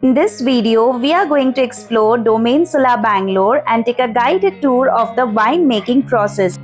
In this video, we are going to explore Domain Sula Bangalore and take a guided tour of the winemaking process.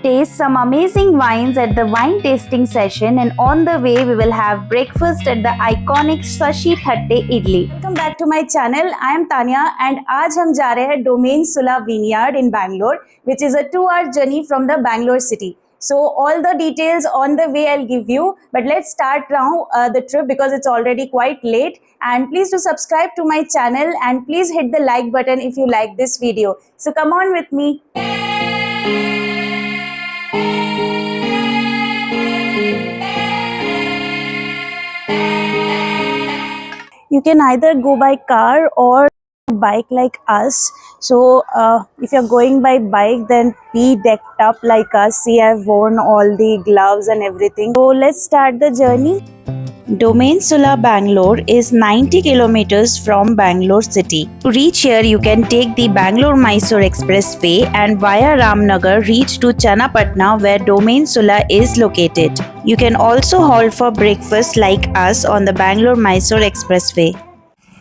Taste some amazing wines at the wine tasting session, and on the way we will have breakfast at the iconic Shashi Thatte idly. Welcome back to my channel. I am Tanya and आज हम जा रहे हैं Domain Sula Vineyard in Bangalore, which is a 2-hour journey from the Bangalore city. So all the details on the way I'll give you, but let's start now the trip because it's already quite late. And please do subscribe to my channel and please hit the like button if you like this video. So come on with me. You can either go by car or bike like us. So if you're going by bike, then be decked up like us. See, I've worn all the gloves and everything. So let's start the journey. Domain Sula Bangalore is 90 kilometers from Bangalore city. To reach here, you can take the Bangalore-Mysore Expressway and via Ramnagar reach to Channapatna where Domain Sula is located. You can also halt for breakfast like us on the Bangalore-Mysore Expressway.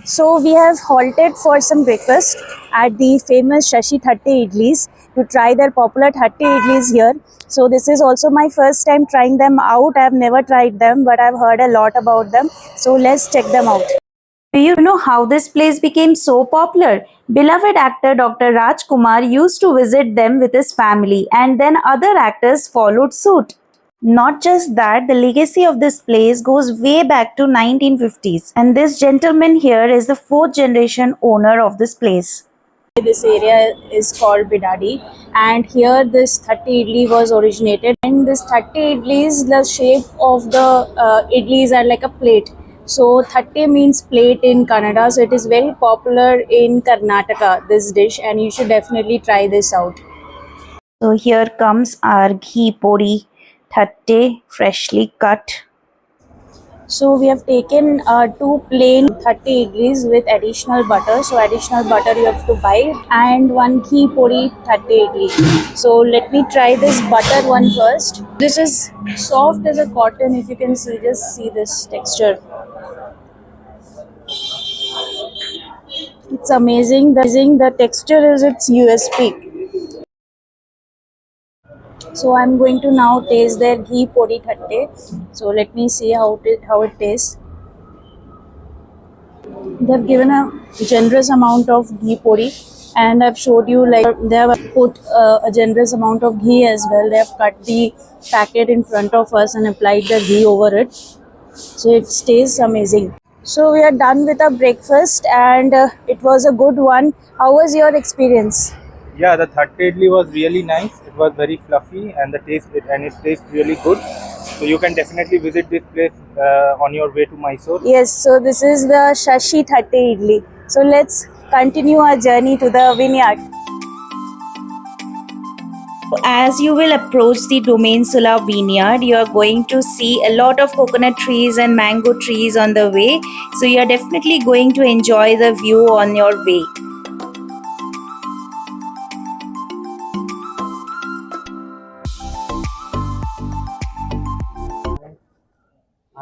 So we have halted for some breakfast at the famous Shashi T idlis to try their popular Thatte idlis here. So this is also my first time trying them out. I have never tried them, but I've heard a lot about them. So let's check them out. Do you know how this place became so popular? Beloved actor Dr. Rajkumar used to visit them with his family, and then other actors followed suit. Not just that, the legacy of this place goes way back to 1950s, and this gentleman here is the 4th generation owner of this place. This area is called Bidadi, and here this Thatte idli was originated. And this Thatte idlis, the shape of the idlis are like a plate. So Thatte means plate in Kannada, so it is very popular in Karnataka, this dish, and you should definitely try this out. So here comes our ghee pori Thatte, freshly cut. So we have taken 2 plain Thatte idlis with additional butter. So additional butter you have to buy, and 1 ghee pori Thatte idli. So let me try this butter one first. This is soft as a cotton. If you can see, just see this texture. It's amazing. The texture is its USP. So I'm going to now taste their ghee pori Thatte. So let me see how it tastes. They've given a generous amount of ghee pori, and I've showed you like they have put a generous amount of ghee as well. They have cut the packet in front of us and applied the ghee over it. So it tastes amazing. So we are done with our breakfast, and it was a good one. How was your experience? Yeah, the Thatte idli was really nice. It was very fluffy, and it tastes really good. So you can definitely visit this place on your way to Mysore. Yes, so this is the Shashi Thatte idli. So let's continue our journey to the vineyard. As you will approach the Domain Sula Vineyard, you are going to see a lot of coconut trees and mango trees on the way. So you are definitely going to enjoy the view on your way.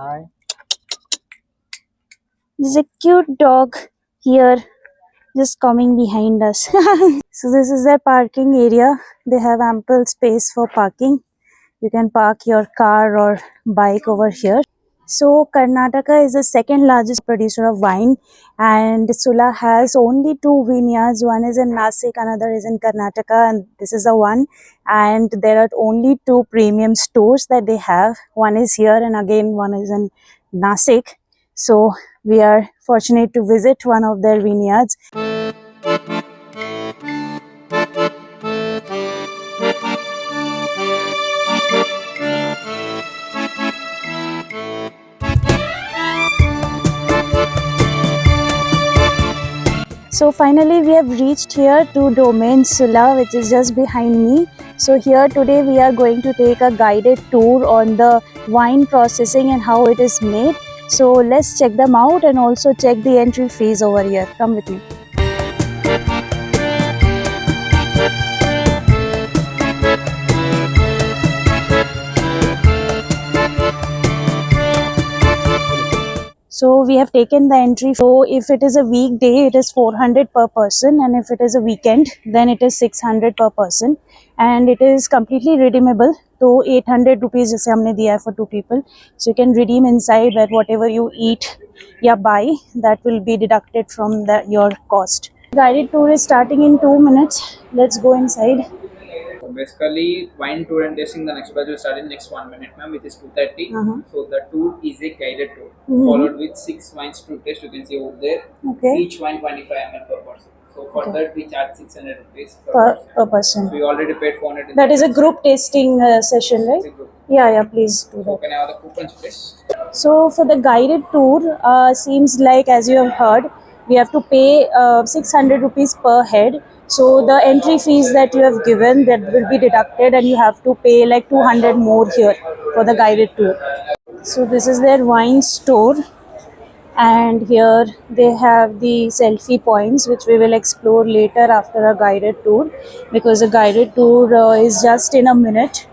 Hi. There's a cute dog here just coming behind us. So this is their parking area. They have ample space for parking. You can park your car or bike over here. So Karnataka is the 2nd largest producer of wine, and Sula has only 2 vineyards. One is in Nasik, another is in Karnataka, and this is the one. And there are only 2 premium stores that they have. One is here and again one is in Nasik. So we are fortunate to visit one of their vineyards. So finally we have reached here to Domain Sula, which is just behind me. So here today we are going to take a guided tour on the wine processing and how it is made. So let's check them out and also check the entry fees over here. Come with me. So we have taken the entry. So if it is a weekday, it is 400 per person, and if it is a weekend, then it is 600 per person, and it is completely redeemable. So 800 rupees जैसे हमने दिया है for 2 people. So you can redeem inside, where whatever you eat या buy, that will be deducted from your cost. Guided tour is starting in 2 minutes. Let's go inside. So basically, wine tour and tasting the next batch will start in next 1 minute, ma'am, which is 2:30. So the tour is a guided tour, followed with 6 wines to taste. You can see over there. Okay. Each wine 25 ml per person. So for that we charge 600 rupees per person. So we already paid 400. That is a group tasting session, right? It's a group. Yeah, please do So that. can I have the coupons, please? So for the guided tour, seems like, as you have heard, we have to pay 600 rupees per head. So the entry fees that you have given, that will be deducted, and you have to pay like 200 more here for the guided tour. So this is their wine store, and here they have the selfie points, which we will explore later after a guided tour, because a guided tour is just in a minute.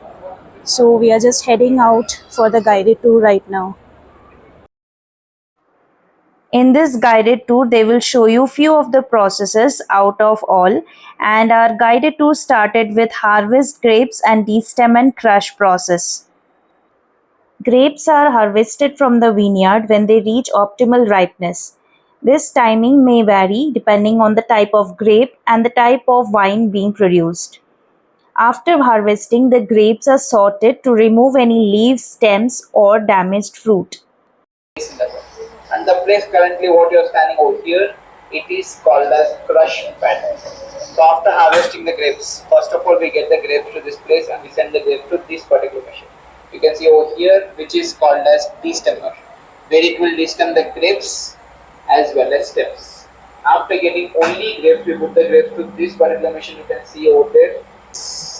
So we are just heading out for the guided tour right now. In this guided tour, they will show you few of the processes out of all, and our guided tour started with harvest grapes and destem and crush process. Grapes are harvested from the vineyard when they reach optimal ripeness. This timing may vary depending on the type of grape and the type of wine being produced. After harvesting, the grapes are sorted to remove any leaves, stems, or damaged fruit. And the place currently what you are standing over here, it is called as crush pad. So after harvesting the grapes, first of all we get the grapes to this place and we send the grapes to this particular machine. You can see over here, which is called as destemmer, where it will destem the grapes as well as stems. After getting only grapes, we put the grapes to this particular machine. You can see over there,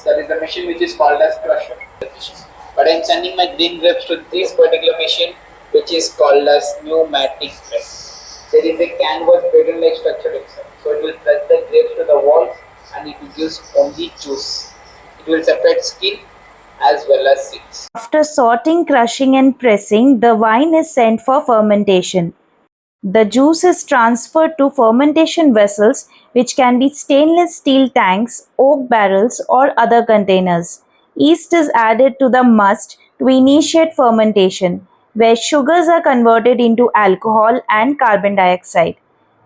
that is the machine which is called as crusher. But I am sending my green grapes to this particular machine, which is called as pneumatic press. There is a canvas pattern-like structure inside, so it will press the grapes to the walls and it will use only juice. It will separate skin as well as seeds. After sorting, crushing, and pressing, the wine is sent for fermentation. The juice is transferred to fermentation vessels, which can be stainless steel tanks, oak barrels, or other containers. Yeast is added to the must to initiate fermentation, where sugars are converted into alcohol and carbon dioxide.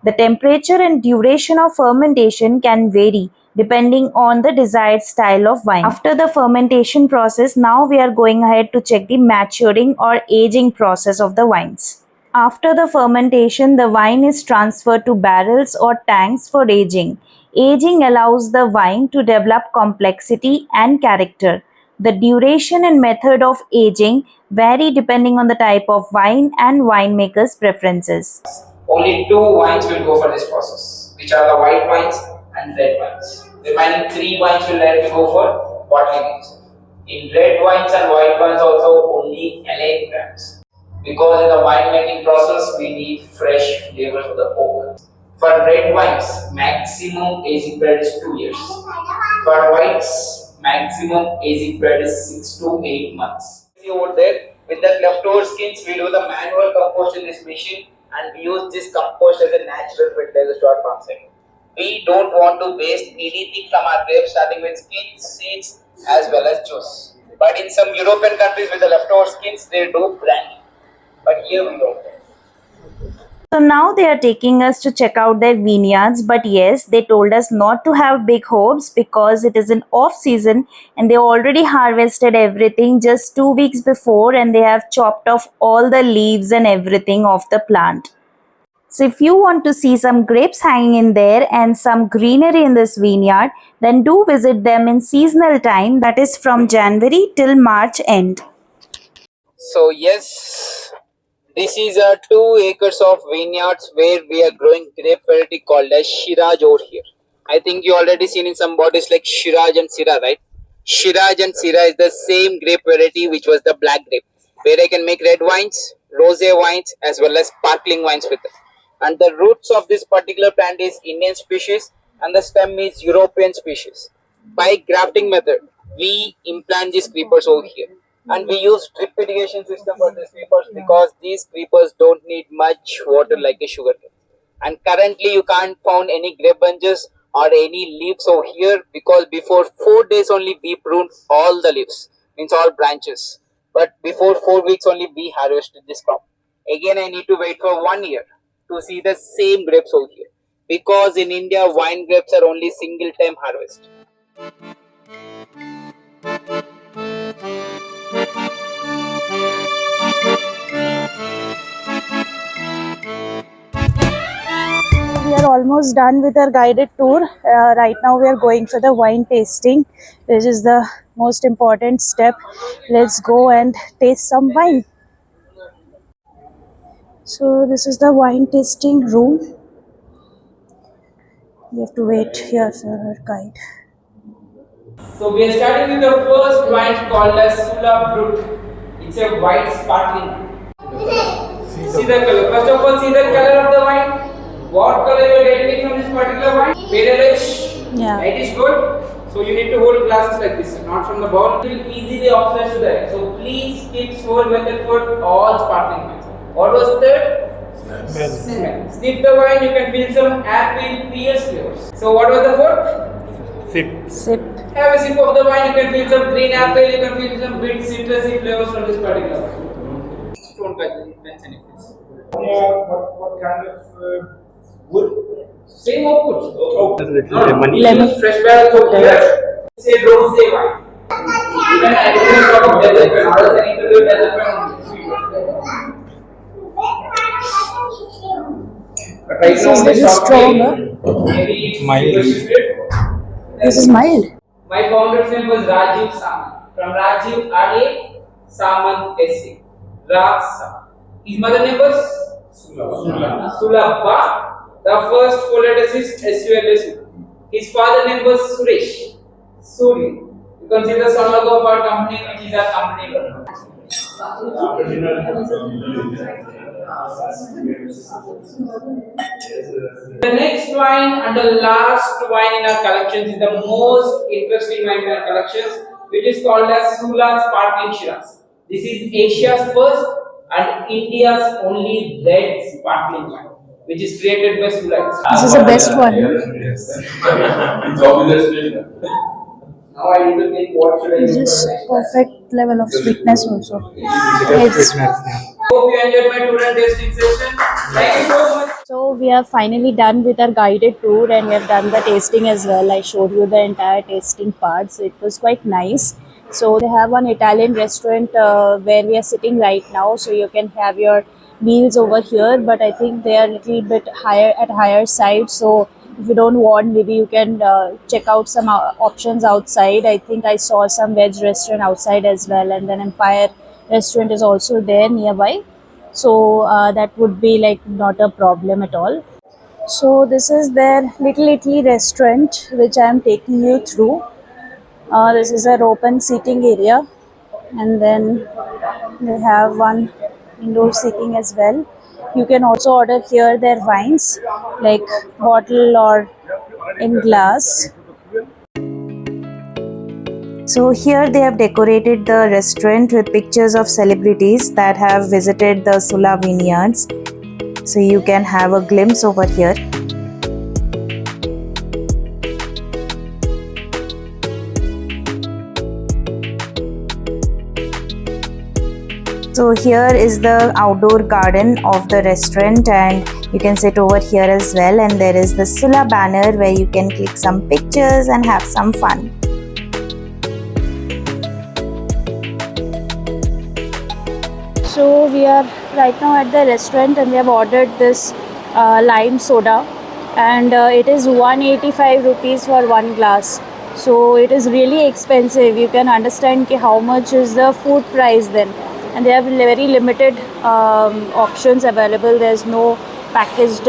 The temperature and duration of fermentation can vary depending on the desired style of wine. After the fermentation process, now we are going ahead to check the maturing or aging process of the wines. After the fermentation, the wine is transferred to barrels or tanks for aging. Aging allows the wine to develop complexity and character. The duration and method of aging vary depending on the type of wine and winemaker's preferences. Only 2 wines will go for this process, which are the white wines and red wines. Remaining 3 wines will directly go for bottling itself. In red wines and white wines also only 11 grams. Because in the winemaking process we need fresh flavors of the oak. For red wines, maximum aging period is 2 years. For whites, maximum aging period is 6 to 8 months. See over there, with the leftover skins, we do the manual compost in this machine and we use this compost as a natural fertilizer to our farm site. We don't want to waste anything from our grapes, starting with skins, seeds, as well as juice. But in some European countries with the leftover skins, they do brandy. But here we don't. So now they are taking us to check out their vineyards, but yes, they told us not to have big hopes because it is an off season and they already harvested everything just 2 weeks before, and they have chopped off all the leaves and everything off the plant. So if you want to see some grapes hanging in there and some greenery in this vineyard, then do visit them in seasonal time, that is from January till March end. So yes, this is 2 acres of vineyards where we are growing grape variety called as Shiraz over here. I think you already seen in some bodies like Shiraz and Syrah, right? Shiraz and Syrah is the same grape variety which was the black grape, where I can make red wines, rosé wines as well as sparkling wines with it. And the roots of this particular plant is Indian species and the stem is European species. By grafting method, we implant these creepers over here. And we use drip irrigation system for these creepers because these creepers don't need much water like a sugar cane. And currently you can't find any grape bunches or any leaves over here because before 4 days only we pruned all the leaves, means all branches. But before 4 weeks only we harvested this crop. Again I need to wait for 1 year to see the same grapes over here because in India wine grapes are only single time harvest. We are almost done with our guided tour. Right now we are going for the wine tasting, which is the most important step. Let's go and taste some wine. So this is the wine tasting room. We have to wait here for our guide. So we are starting with the first wine called as Sula Brut. It's a white sparkling. See the color. First of all, see the color of the wine. What color you are getting from this particular wine? Palish. Yeah. Light is good. So you need to hold glasses like this, not from the bowl. It will easily oxidize to that. So please keep slow method for all sparkling wines. What was third? Smell. Sniff the wine, you can feel some apple, pears flavors. So what was the fourth? Sip. Have a sip of the wine, you can feel some green apple, you can feel some bit citrusy flavors from this particular wine. Don't mention it. What kind of wood? Same output. Oh, Lemon. Use fresh barrels over here. Say don't say wine. You can add a sort of desert pen. Others I need to do desert pen. But right This now is they little stop stronger. maybe it's Mild. This is mild. My founder's name was Rajiv Samant. From Rajiv Ade Samant S.A. Raj Samant. His mother name was Sulabha. The first four letters is S-U-L-A. His father name was Suresh. Suri. You can see the son logo of our company, which is our company logo. The next wine and the last wine in our collections is the most interesting wine in our collections, which is called as Sula Sparkling Shiraz. This is Asia's first and India's only red sparkling wine, which is created by Sula. This is the best one. It's obvious. Now I need to think what should I This do. is perfect level of sweetness also. Hope Hope you enjoyed my tour and tasting session. Thank you so much. So we are finally done with our guided tour and we have done the tasting as well. I showed you the entire tasting part, so it was quite nice. So they have one Italian restaurant where we are sitting right now, so you can have your meals over here, but I think they are a little bit higher side, so if you don't want, maybe you can check out some options outside. I think I saw some veg restaurant outside as well, and then Empire restaurant is also there nearby, so that would be like not a problem at all. So this is their Little Italy restaurant which I am taking you through. This is an open seating area, and then they have one indoor seating as well. You can also order here their wines, like bottle or in glass. So here they have decorated the restaurant with pictures of celebrities that have visited the Sula Vineyards. So you can have a glimpse over here. So here is the outdoor garden of the restaurant, and you can sit over here as well, and there is the Sula banner where you can click some pictures and have some fun. So we are right now at the restaurant and we have ordered this lime soda, and it is 185 rupees for one glass. So it is really expensive. You can understand how much is the food price then. And they have very limited options available. There's no packaged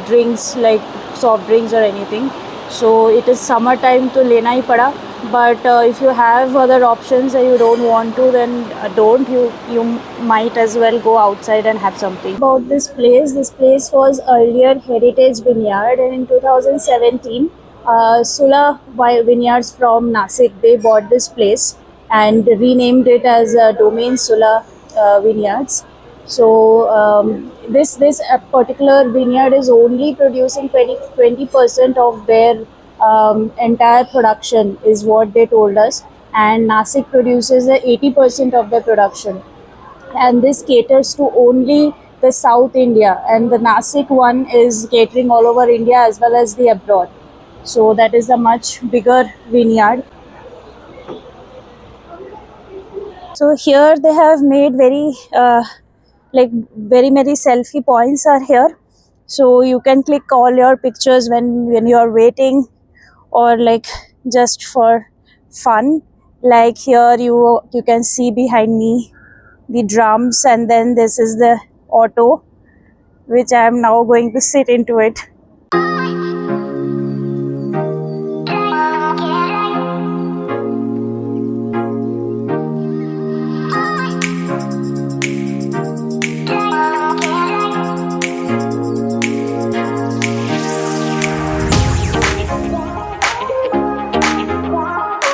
drinks like soft drinks or anything. So it is summertime to lena hi pada. But if you have other options and you don't want to, then don't. You might as well go outside and have something. About this place was earlier Heritage Vineyard, and in 2017 Sula Vineyards from Nasik, they bought this place, and renamed it as Domain Sula Vineyards. So this particular vineyard is only producing 20% of their entire production, is what they told us, and Nasik produces 80% of the production, and this caters to only the South India, and the Nasik one is catering all over India as well as the abroad. So that is a much bigger vineyard. So here they have made very many selfie points are here. So you can click all your pictures when you are waiting, or like just for fun. Like here you can see behind me the drums, and then this is the auto which I am now going to sit into it.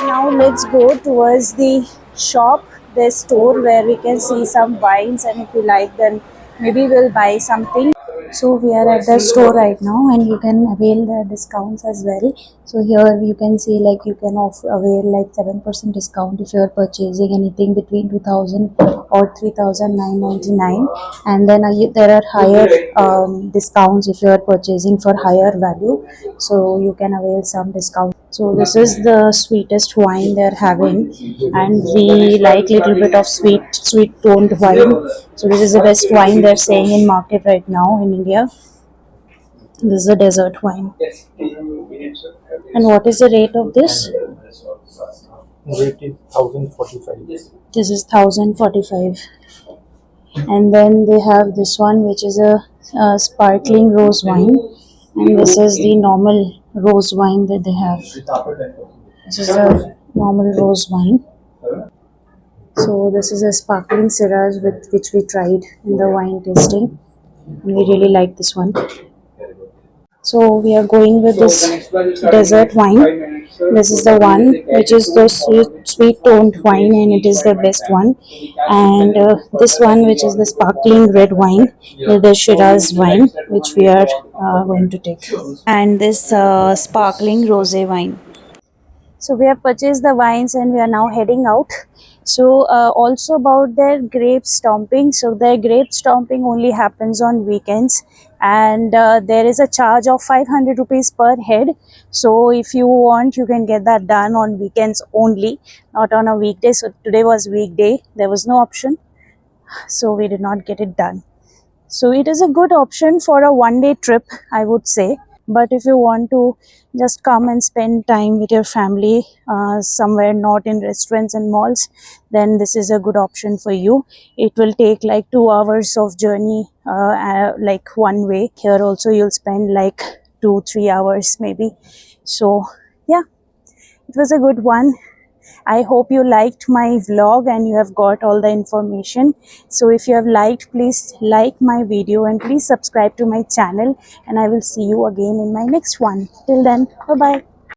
Now let's go towards the shop, the store, where we can see some wines, and if we like then maybe we'll buy something. So we are at the store right now, and you can avail the discounts as well. So here you can see like you can avail like 7% discount if you are purchasing anything between 2000 or 3999, and then there are higher discounts if you are purchasing for higher value, so you can avail some discount. So this is the sweetest wine they are having, and we like little bit of sweet toned wine. So this is the best wine they're saying in market right now in India. This is a desert wine. And what is the rate of this? Rate is 1045. This is 1045. And then they have this one, which is a sparkling rose wine, and this is the normal rose wine that they have. This is a normal rose wine. So this is a sparkling Syrah with which we tried in the wine tasting, and we really like this one. So we are going with this desert wine. This is the one which is the sweet toned wine, and it is the best one. And this one, which is the sparkling red wine, the Shiraz wine, which we are going to take. And this sparkling rosé wine. So we have purchased the wines and we are now heading out. So also about their grape stomping. So their grape stomping only happens on weekends, and there is a charge of 500 rupees per head. So if you want, you can get that done on weekends only, not on a weekday. So today was weekday, there was no option, so we did not get it done. So it is a good option for a one-day trip, I would say. But if you want to just come and spend time with your family somewhere not in restaurants and malls, then this is a good option for you. It will take like 2 hours of journey, like one way. Here also you'll spend like 2-3 hours maybe. So yeah, it was a good one. I hope you liked my vlog and you have got all the information. So if you have liked, please like my video and please subscribe to my channel, and I will see you again in my next one. Till then, bye bye.